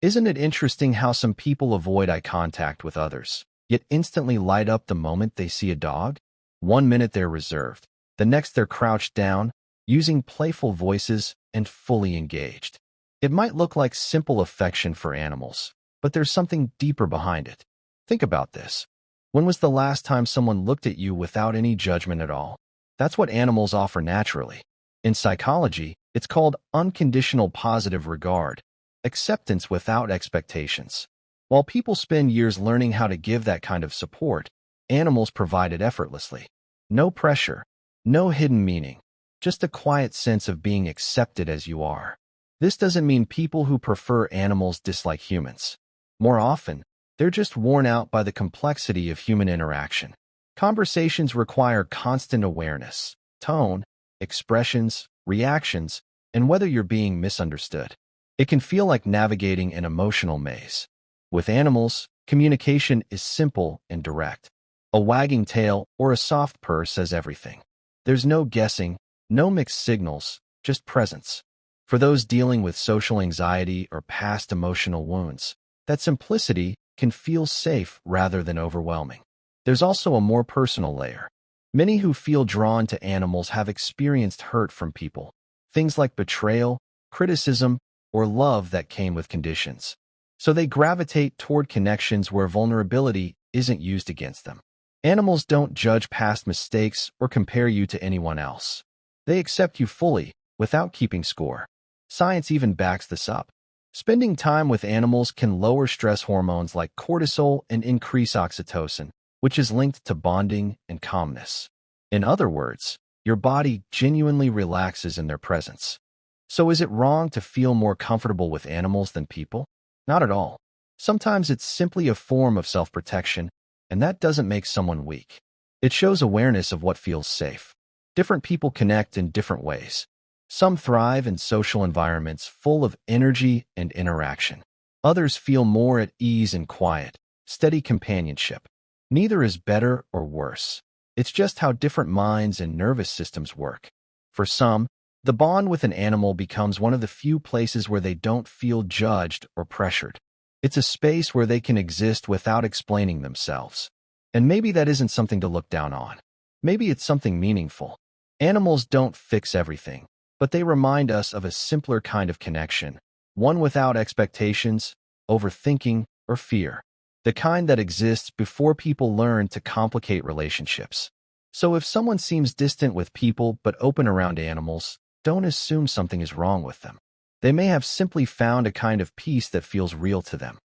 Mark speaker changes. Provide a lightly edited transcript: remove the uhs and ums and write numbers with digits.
Speaker 1: Isn't it interesting how some people avoid eye contact with others, yet instantly light up the moment they see a dog? One minute they're reserved, the next they're crouched down, using playful voices and fully engaged. It might look like simple affection for animals, but there's something deeper behind it. Think about this. When was the last time someone looked at you without any judgment at all? That's what animals offer naturally. In psychology, it's called unconditional positive regard, acceptance without expectations. While people spend years learning how to give that kind of support, animals provide it effortlessly. No pressure, no hidden meaning, just a quiet sense of being accepted as you are. This doesn't mean people who prefer animals dislike humans. More often, they're just worn out by the complexity of human interaction. Conversations require constant awareness, tone, expressions, reactions, and whether you're being misunderstood. It can feel like navigating an emotional maze. With animals, communication is simple and direct. A wagging tail or a soft purr says everything. There's no guessing, no mixed signals, just presence. For those dealing with social anxiety or past emotional wounds, that simplicity can feel safe rather than overwhelming. There's also a more personal layer. Many who feel drawn to animals have experienced hurt from people. Things like betrayal, criticism, or love that came with conditions. So they gravitate toward connections where vulnerability isn't used against them. Animals don't judge past mistakes or compare you to anyone else. They accept you fully, without keeping score. Science even backs this up. Spending time with animals can lower stress hormones like cortisol and increase oxytocin, which is linked to bonding and calmness. In other words, your body genuinely relaxes in their presence. So is it wrong to feel more comfortable with animals than people? Not at all. Sometimes it's simply a form of self-protection, and that doesn't make someone weak. It shows awareness of what feels safe. Different people connect in different ways. Some thrive in social environments full of energy and interaction. Others feel more at ease in quiet, steady companionship. Neither is better or worse. It's just how different minds and nervous systems work. For some, the bond with an animal becomes one of the few places where they don't feel judged or pressured. It's a space where they can exist without explaining themselves. And maybe that isn't something to look down on. Maybe it's something meaningful. Animals don't fix everything, but they remind us of a simpler kind of connection, one without expectations, overthinking, or fear. The kind that exists before people learn to complicate relationships. So if someone seems distant with people but open around animals, don't assume something is wrong with them. They may have simply found a kind of peace that feels real to them.